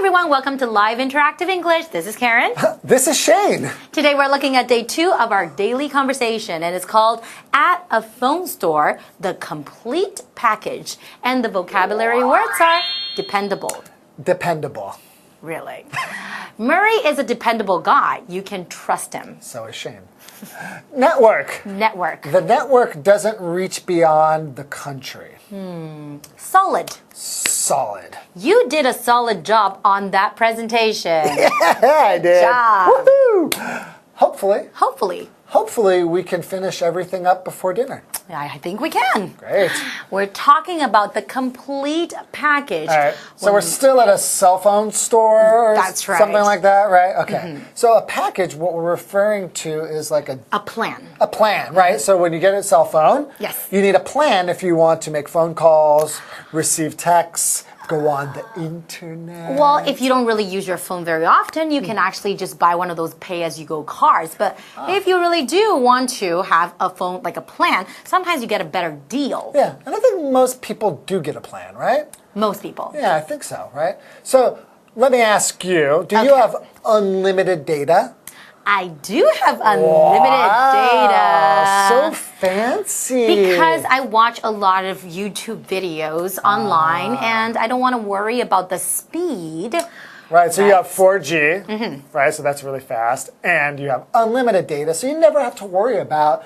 everyone, welcome to Live Interactive English. This is Karen. This is Shane. Today we're looking at day 2 of our daily conversation, and it's called At a Phone Store, the Complete Package. And the vocabulary words are dependable. Dependable. Really? Murray is a dependable guy. You can trust him. So is Shane. Network. Network. The network doesn't reach beyond the country. Solid. Solid. You did a solid job on that presentation. Yeah, I did. job. Woohoo! Hopefully. Hopefully we can finish everything up before dinner. I think we can. Great. We're talking about the complete package. All right. So we're still at a cell phone store or That's right. something like that, right? Okay. So a package, what we're referring to is like A plan. a plan, right? So when you get a cell phone, Yes. you need a plan if you want to make phone calls, receive texts, go on the internet. Well, if you don't really use your phone very often, you can actually just buy one of those pay-as-you-go cards. But if you really do want to have a phone, like a plan, sometimes you get a better deal. Yeah, and I think most people do get a plan, right? Most people. Yeah, I think so, right? So let me ask you, do you Okay. have unlimited data? I do have unlimited data. So fancy. Because I watch a lot of YouTube videos online and I don't want to worry about the speed. Right, so you have 4G, right? So that's really fast. And you have unlimited data, so you never have to worry about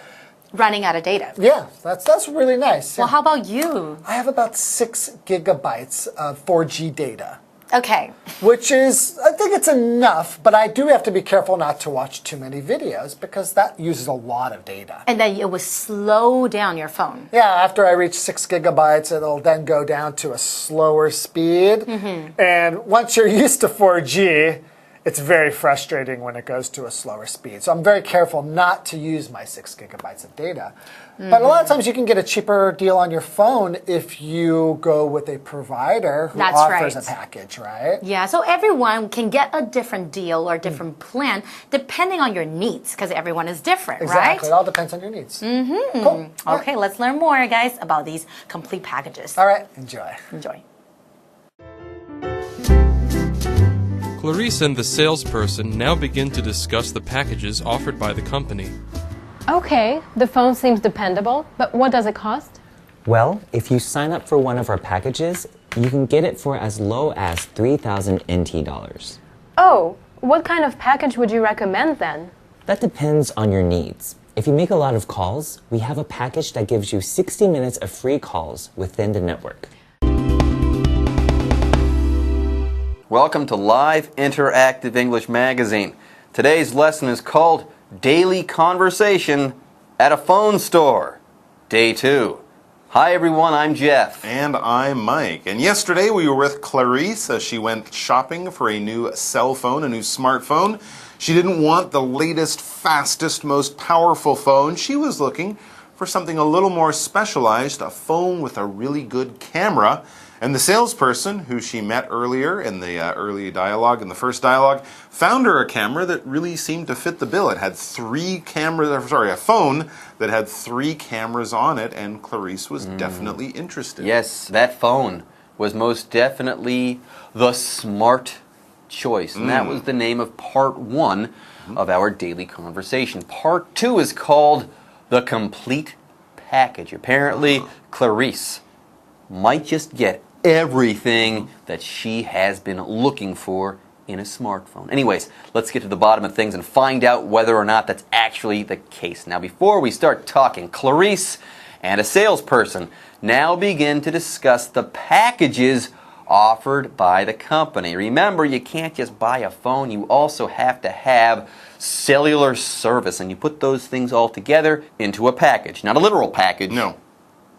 Running out of data. Yeah, that's really nice. Well, Yeah. how about you? I have about 6 gigabytes of 4G data, Okay. which is, I think it's enough, but I do have to be careful not to watch too many videos because that uses a lot of data. And then it will slow down your phone. Yeah, after I reach 6 gigabytes, it'll then go down to a slower speed. And once you're used to 4G, it's very frustrating when it goes to a slower speed. So I'm very careful not to use my 6 gigabytes of data. But a lot of times you can get a cheaper deal on your phone if you go with a provider who That's offers right. a package, right? Yeah, so everyone can get a different deal or different plan depending on your needs because everyone is different, Exactly. It right? all depends on your needs. Cool. Okay, let's learn more, guys, about these complete packages. All right, enjoy. Enjoy. Clarice and the salesperson now begin to discuss the packages offered by the company. Okay, the phone seems dependable, but what does it cost? Well, if you sign up for one of our packages, you can get it for as low as 3,000 NT dollars. Oh, what kind of package would you recommend then? That depends on your needs. If you make a lot of calls, we have a package that gives you 60 minutes of free calls within the network. Welcome to Live Interactive English Magazine. Today's lesson is called Daily Conversation at a Phone Store, Day 2. Hi everyone, I'm Jeff. And I'm Mike. And yesterday we were with Clarice as she went shopping for a new cell phone, a new smartphone. She didn't want the latest, fastest, most powerful phone. She was looking for something a little more specialized, a phone with a really good camera. And the salesperson, who she met earlier in the early dialogue, in the first dialogue, found her a camera that really seemed to fit the bill. It had a phone that had 3 cameras on it, and Clarice was definitely interested. Yes, that phone was most definitely the smart choice. And that was the name of part 1 of our daily conversation. Part 2 is called The Complete Package. Apparently, Clarice might just get everything that she has been looking for in a smartphone. Anyways, let's get to the bottom of things and find out whether or not that's actually the case. Now, before we start talking, Clarice and a salesperson now begin to discuss the packages offered by the company. Remember, you can't just buy a phone, you also have to have cellular service, and you put those things all together into a package. Not a literal package. No.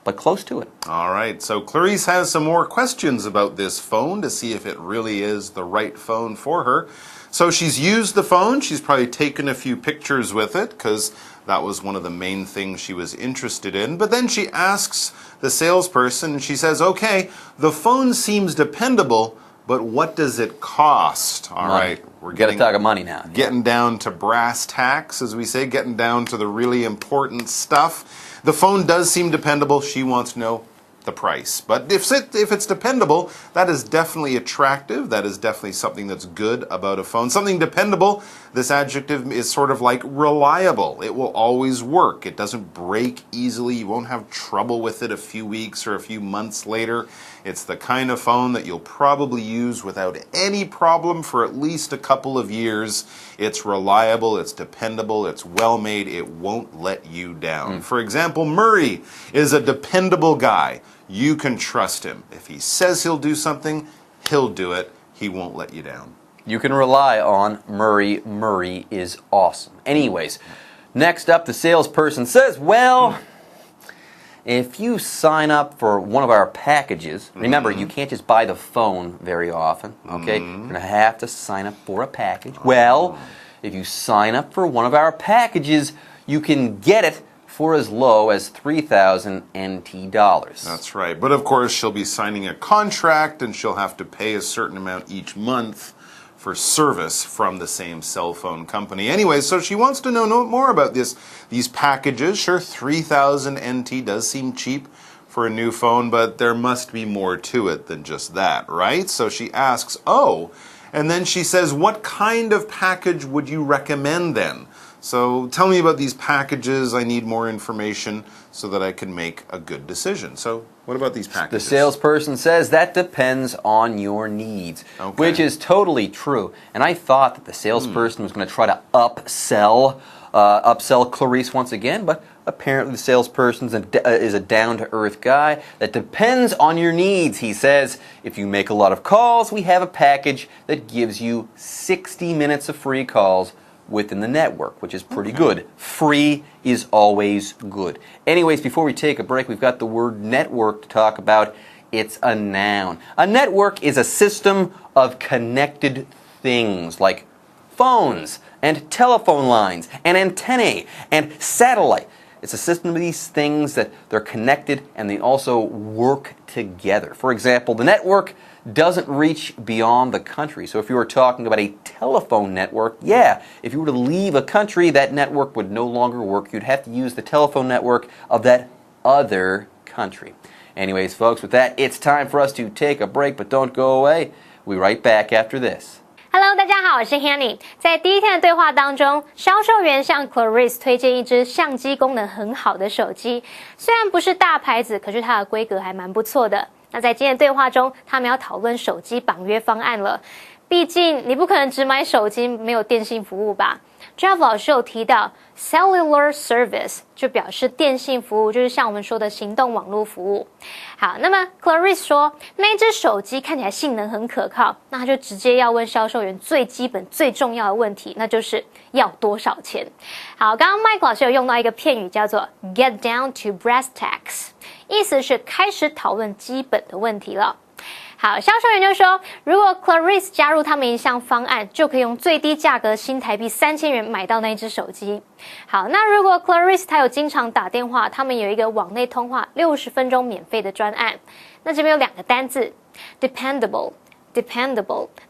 But close to it. All right, so Clarice has some more questions about this phone to see if it really is the right phone for her. So she's used the phone. She's probably taken a few pictures with it because that was one of the main things she was interested in. But then she asks the salesperson, and she says, okay, the phone seems dependable, but what does it cost? All right, we're getting to talk money now. Getting down to brass tacks, as we say, getting down to the really important stuff. The phone does seem dependable. She wants to know, the price. But if it's dependable, that is definitely attractive. That is definitely something that's good about a phone. Something dependable, this adjective is sort of like reliable. It will always work. It doesn't break easily. You won't have trouble with it a few weeks or a few months later. It's the kind of phone that you'll probably use without any problem for at least a couple of years. It's reliable, it's dependable, it's well made, it won't let you down. For example, Murray is a dependable guy. You can trust him. If he says he'll do something, he'll do it. He won't let you down. You can rely on Murray. Murray is awesome. Anyways, next up, the salesperson says, well, if you sign up for one of our packages, remember, you can't just buy the phone very often, okay? You're going to have to sign up for a package. Well, if you sign up for one of our packages, you can get it for as low as 3,000 NT dollars. That's right. But of course, she'll be signing a contract and she'll have to pay a certain amount each month for service from the same cell phone company. Anyway, so she wants to know more about these packages. Sure, 3,000 NT does seem cheap for a new phone, but there must be more to it than just that, right? So she asks, and then she says, what kind of package would you recommend then? So tell me about these packages. I need more information so that I can make a good decision. So what about these packages? The salesperson says that depends on your needs, which is totally true. And I thought that the salesperson was going to try to upsell Clarice once again, but apparently the salesperson is a down-to-earth guy. That depends on your needs, he says. If you make a lot of calls, we have a package that gives you 60 minutes of free calls within the network, which is pretty good. Free is always good. Anyways, before we take a break, we've got the word network to talk about. It's a noun. A network is a system of connected things like phones and telephone lines and antennae and satellite. It's a system of these things that they're connected and they also work together. For example, the network doesn't reach beyond the country. So if you were talking about a telephone network, if you were to leave a country, that network would no longer work. You'd have to use the telephone network of that other country. Anyways, folks, with that, it's time for us to take a break, but don't go away. We'll be right back after this. Hello， 大家好，我是 Hanny。在第一天的对话当中，销售员向 Clarice 推荐一只相机功能很好的手机，虽然不是大牌子，可是它的规格还蛮不错的。那在今天的对话中，他们要讨论手机绑约方案了。毕竟你不可能只买手机没有电信服务吧 ？Jeff 老师有提到 cellular service 就表示电信服务，就是像我们说的行动网络服务。好，那么 Clarice 说那一只手机看起来性能很可靠，那他就直接要问销售员最基本最重要的问题，那就是要多少钱。好，刚刚 Mike 老师有用到一个片语叫做 get down to brass tacks， 意思是开始讨论基本的问题了。好，销售员就说，如果 Clarice 加入他们一项方案，就可以用最低价格新台币3000元买到那一只手机。好，那如果 Clarice 他有经常打电话，他们有一个网内通话60分钟免费的专案。那这边有两个单字 dependable，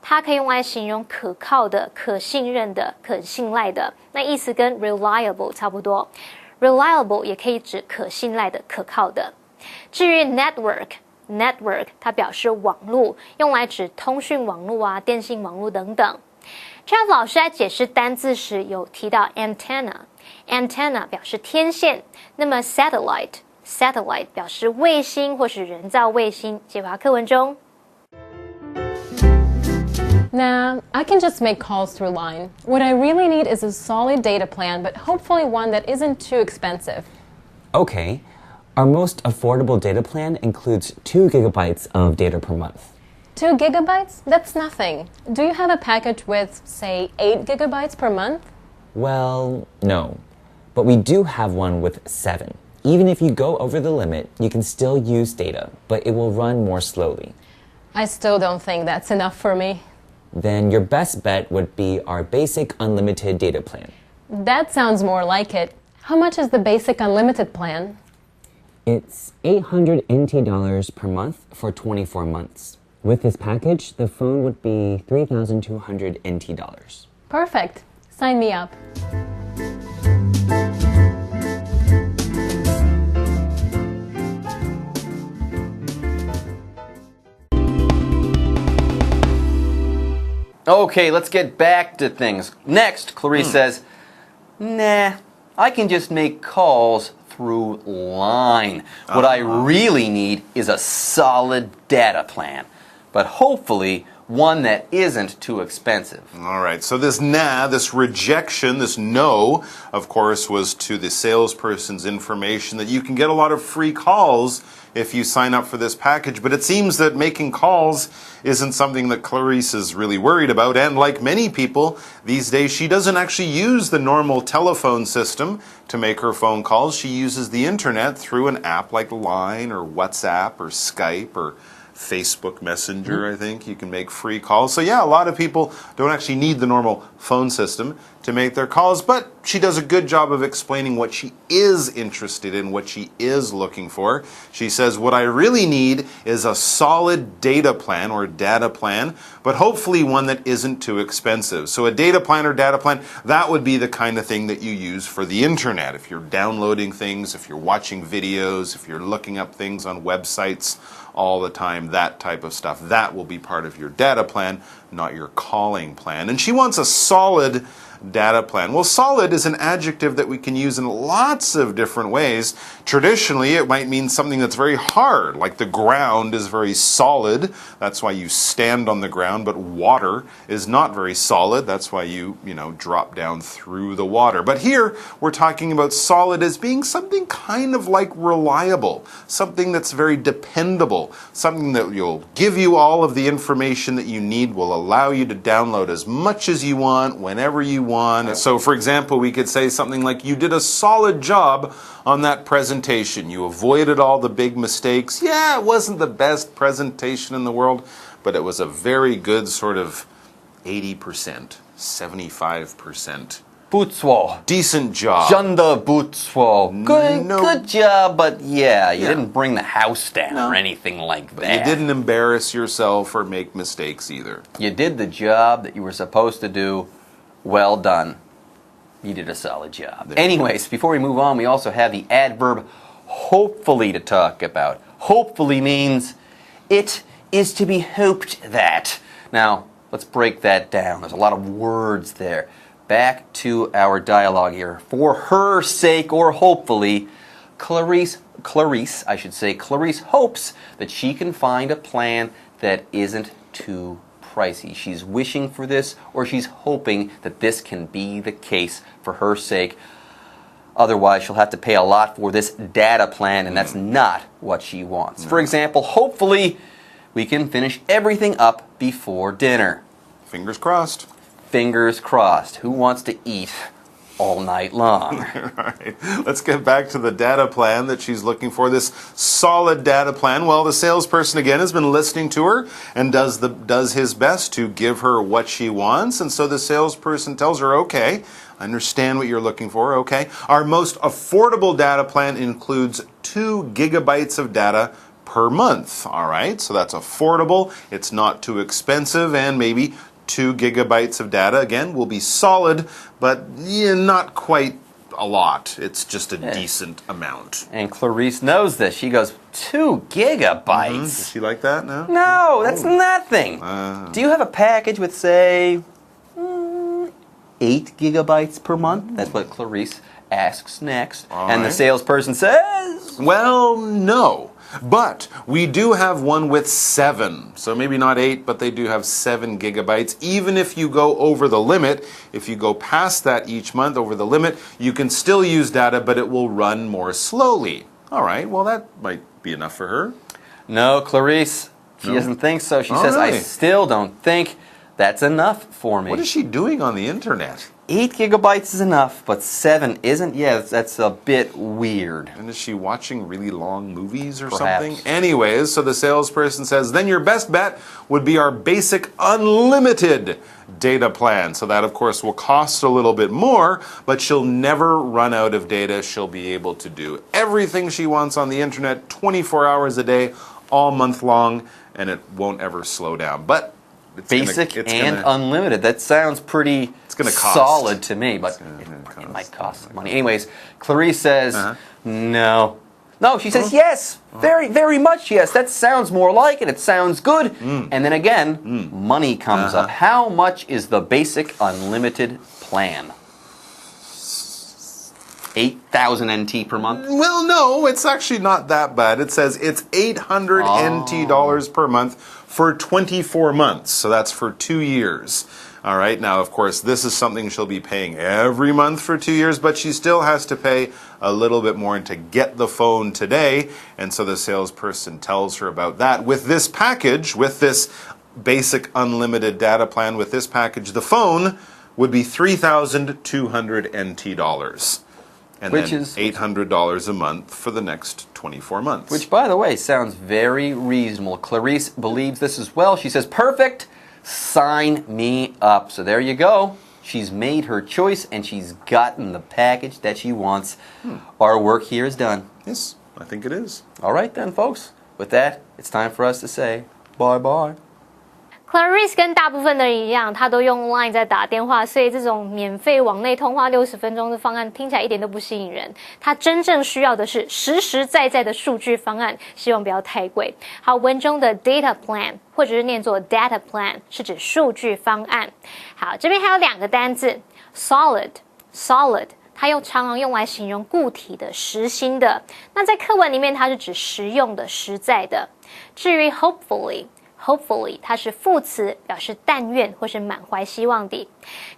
它可以用来形容可靠的、可信任的、可信赖的，那意思跟 reliable 差不多。reliable 也可以指可信赖的、可靠的。至于 network 它表示网络，用来指通讯网络啊、电信网络等等。Jeff 老师在解释单字时有提到 antenna 表示天线，那么 satellite 表示卫星或是人造卫星。解答课文中。Nah, I can just make calls through line. What I really need is a solid data plan, but hopefully one that isn't too expensive. Okay. Our most affordable data plan includes 2 gigabytes of data per month. 2 gigabytes? That's nothing. Do you have a package with, say, 8 gigabytes per month? Well, no. But we do have one with 7. Even if you go over the limit, you can still use data, but it will run more slowly. I still don't think that's enough for me. Then your best bet would be our basic unlimited data plan. That sounds more like it. How much is the basic unlimited plan? It's $800 NT per month for 24 months. With this package, the phone would be $3,200 NT. Perfect. Sign me up. Okay, let's get back to things. Next, Clarice says, nah, I can just make calls through line. What I really need is a solid data plan, but hopefully one that isn't too expensive. All right, so this this rejection, this no, of course, was to the salesperson's information that you can get a lot of free calls if you sign up for this package. But it seems that making calls isn't something that Clarice is really worried about. And like many people these days, she doesn't actually use the normal telephone system to make her phone calls. She uses the internet through an app like Line or WhatsApp or Skype or Facebook Messenger, I think. You can make free calls. So yeah, a lot of people don't actually need the normal phone system to make their calls, but she does a good job of explaining what she is interested in, what she is looking for. She says, what I really need is a solid data plan or data plan, but hopefully one that isn't too expensive. So a data plan or data plan, that would be the kind of thing that you use for the internet. If you're downloading things, if you're watching videos, if you're looking up things on websites all the time, that type of stuff, that will be part of your data plan, not your calling plan. And she wants a solid data plan. Well, solid is an adjective that we can use in lots of different ways. Traditionally, it might mean something that's very hard, like the ground is very solid. That's why you stand on the ground, but water is not very solid. That's why you drop down through the water. But here, we're talking about solid as being something kind of like reliable, something that's very dependable, something that will give you all of the information that you need, will allow you to download as much as you want, whenever you want. So, for example, we could say something like, you did a solid job on that presentation. You avoided all the big mistakes. Yeah, it wasn't the best presentation in the world, but it was a very good sort of 80%, 75%. 不错. Decent job. 真的不错. Good, No. good job, but yeah, you didn't bring the house down or anything like But that. you didn't embarrass yourself or make mistakes either. You did the job that you were supposed to do. Well done. You did a solid job. Anyways, before we move on, we also have the adverb hopefully to talk about. Hopefully means it is to be hoped that. Now, let's break that down. There's a lot of words there. Back to our dialogue here. For her sake, or hopefully, Clarice hopes that she can find a plan that isn't too pricey. She's wishing for this, or she's hoping that this can be the case for her sake. Otherwise, she'll have to pay a lot for this data plan, and that's not what she wants. For example, hopefully we can finish everything up before dinner. Fingers crossed. Fingers crossed. Who wants to eat all night long? All right. Let's get back to the data plan that she's looking for, this solid data plan. Well, the salesperson, again, has been listening to her and does his best to give her what she wants. And so the salesperson tells her, okay, I understand what you're looking for, okay. Our most affordable data plan includes 2 gigabytes of data per month, all right. So that's affordable. It's not too expensive, and maybe 2 gigabytes of data, again, will be solid, but not quite a lot. It's just a decent amount. And Clarice knows this. She goes, 2 gigabytes? Does she like that? No? No, that's nothing. Do you have a package with, say, 8 gigabytes per month? That's what Clarice asks next. And the salesperson says, well, no. But we do have one with 7. So maybe not 8, but they do have 7 gigabytes. Even if you go over the limit, if you go past that each month over the limit, you can still use data, but it will run more slowly. All right, well, that might be enough for her. No, Clarice, she doesn't think so. She says, really? I still don't think that's enough for me. What is she doing on the internet? 8 gigabytes is enough, but 7 isn't. Yeah, that's a bit weird. And is she watching really long movies or Perhaps. something? Anyways, so the salesperson says, then your best bet would be our basic unlimited data plan. So that, of course, will cost a little bit more, but she'll never run out of data. She'll be able to do everything she wants on the internet 24 hours a day, all month long, and it won't ever slow down. But it's Basic and unlimited. That sounds pretty gonna cost. solid to me, but it might cost money. Anyways, Clarice says, no, No, she says yes. Very, very much yes. That sounds more like it. It sounds good. And then again, money comes up. How much is the basic unlimited plan? 8,000 NT per month? Well, no, it's actually not that bad. It says it's 800 NT dollars per month for 24 months. So that's for 2 years. All right. Now, of course, this is something she'll be paying every month for 2 years, but she still has to pay a little bit more to get the phone today. And so the salesperson tells her about that. With this package, with this basic unlimited data plan, with this package, the phone would be 3,200 NT dollars. And Which then is $800 a month for the next 24 months. Which, by the way, sounds very reasonable. Clarice believes this as well. She says, perfect, sign me up. So there you go. She's made her choice and she's gotten the package that she wants. Our work here is done. Yes, I think it is. All right then, folks. With that, it's time for us to say bye-bye. Clarice 跟大部分的人一样，他都用 Line 在打电话，所以这种免费网内通话60分钟的方案听起来一点都不吸引人。他真正需要的是实实在在的数据方案，希望不要太贵。好，文中的 data plan 或者是念作 data plan 是指数据方案。好，这边还有2个单字 solid。它又常常用来形容固体的、实心的。那在课文里面，它是指实用的、实在的。至于 hopefully 它是副词，表示但愿或是满怀希望的。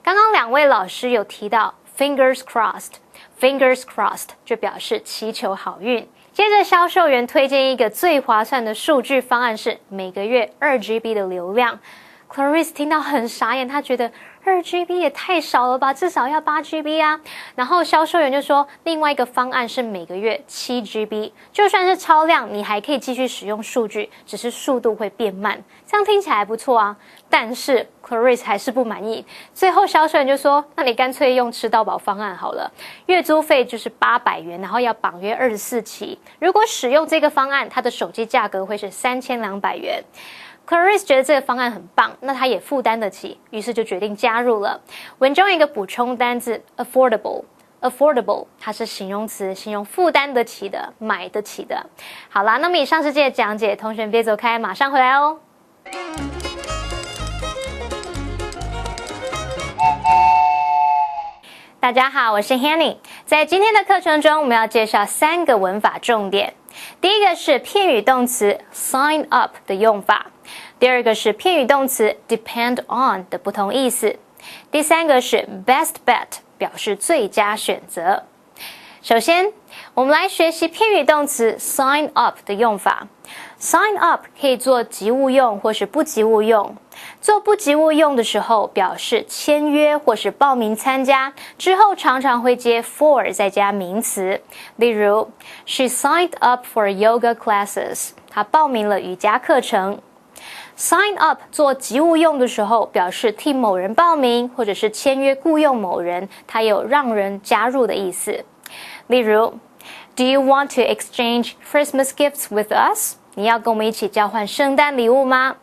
刚刚2位老师有提到 fingers crossed 就表示祈求好运。接着销售员推荐一个最划算的数据方案是每个月2GB 的流量。Clarice 听到很傻眼，他觉得2GB 也太少了吧，至少要8GB 啊。然后销售员就说，另外一个方案是每个月7GB， 就算是超量，你还可以继续使用数据，只是速度会变慢。这样听起来还不错啊。但是 Clarice 还是不满意，最后销售员就说，那你干脆用吃到饱方案好了，月租费就是800元，然后要绑约24期。如果使用这个方案，它的手机价格会是3200元。Clarice 觉得这个方案很棒，那他也负担得起，于是就决定加入了。文中有一个补充单字 affordable 它是形容词，形容负担得起的、买得起的。好啦，那么以上是这些讲解，同学别走开，马上回来哦。大家好，我是 Hanny。在今天的课程中，我们要介绍3个文法重点。第一个是片语动词 sign up 的用法，第二个是片语动词 depend on 的不同意思，第三个是 best bet 表示最佳选择。首先，我们来学习片语动词 sign up 的用法。sign up 可以做及物用或是不及物用。做不及物用的时候，表示签约或是报名参加，之后常常会接 for 再加名词。例如 She signed up for yoga classes. 她报名了瑜伽课程。sign up 做及物用的时候，表示替某人报名或者是签约雇用某人，它有让人加入的意思。例如 Do you want to exchange Christmas gifts with us? 你要跟我们一起交换圣诞礼物吗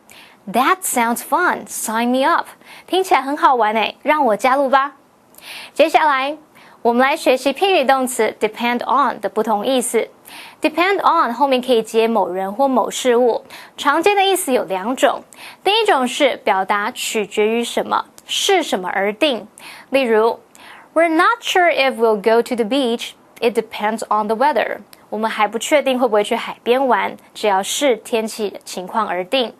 ？That sounds fun. Sign me up. 听起来很好玩诶，让我加入吧。接下来，我们来学习片语动词 depend on 的不同意思。Depend on 后面可以接某人或某事物，常见的意思有2种。第一种是表达取决于什么，视什么而定。例如 We're not sure if we'll go to the beach. It depends on the weather. 我们还不确定会不会去海边玩，只要视天气情况而定。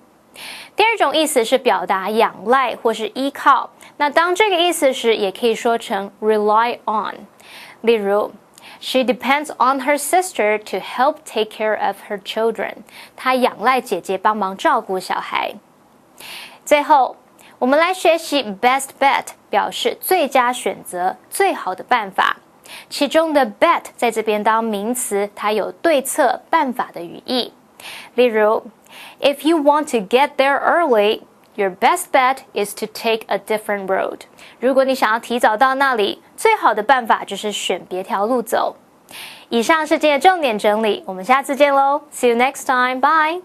第二种意思是表达仰赖或是依靠，那当这个意思时，也可以说成 rely on。例如 She depends on her sister to help take care of her children. 她仰赖姐姐帮忙照顾小孩。最后，我们来学习 best bet， 表示最佳选择、最好的办法。其中的 bet 在这边当名词，它有对策、办法的语义。例如If you want to get there early, your best bet is to take a different road. 如果你想要提早到那里，最好的办法就是选别条路走。以上是今天的重点整理，我们下次见喽 ！See you next time. Bye.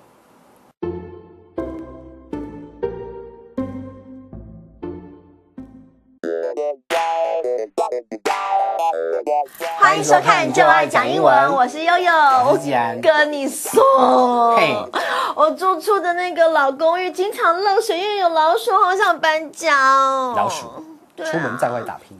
欢迎收看就爱讲英文，我是悠悠。我是吉安。跟你说，嘿，我住处的那个老公寓经常漏水，因为有老鼠，好想搬家哦。老鼠，对啊出门在外打拼，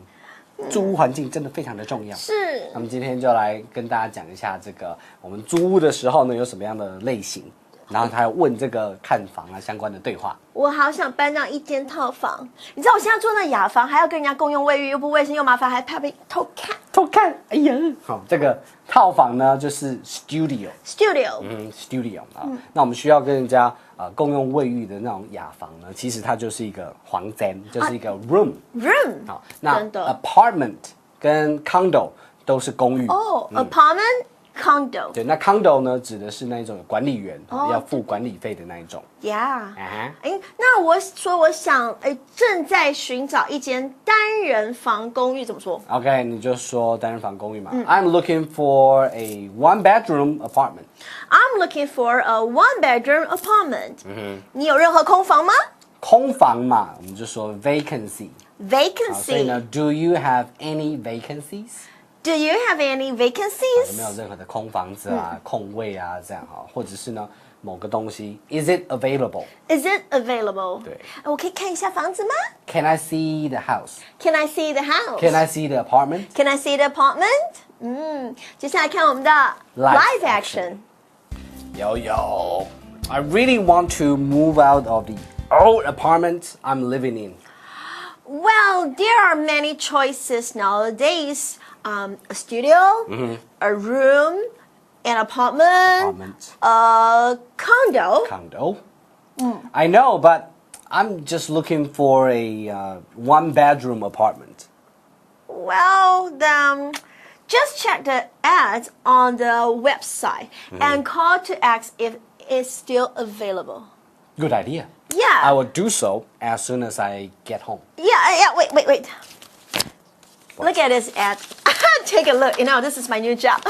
租屋环境真的非常的重要。是。那么今天就来跟大家讲一下这个我们租屋的时候呢有什么样的类型，然后还有问这个看房啊相关的对话。我好想搬到一间套房，你知道我现在住那雅房，还要跟人家共用卫浴，又不卫生又麻烦，还怕被偷看。偷看，哎呀，好，这个套房呢就是 studio， studio 啊。那我们需要跟人家共用卫浴的那种雅房呢，其实它就是一个房间，就是一个 room。好，那 apartment 跟 condo 都是公寓。apartment。condo 对，那 condo 呢，指的是那种有管理员要付管理费的那一种。那我说我想正在寻找一间单人房公寓，怎么说 ？OK， 你就说单人房公寓嘛。I'm looking for a one-bedroom apartment. I'm looking for a one-bedroom apartment. 你有任何空房吗？空房嘛，我们就说 vacancy。所以呢 ，Do you have any vacancies？Do you have any vacancies？ 有没有任何的空房子啊、空位啊这样哈，或者是呢某个东西 ？Is it available？Is it available？ 对，我可以看一下房子吗 ？Can I see the house？Can I see the house？Can I see the apartment？Can I see the apartment？接下来看我们的 live action。I really want to move out of the old apartment I'm living in. Well, there are many choices nowadays. A studio, a room, an apartment, a condo. I know, but I'm just looking for a one-bedroom apartment. Well, then just check the ads on the website and call to ask if it's still available. Good idea. Yeah. I will do so as soon as I get home. Yeah, wait. Look at this ad. Take a look. You know, this is my new job.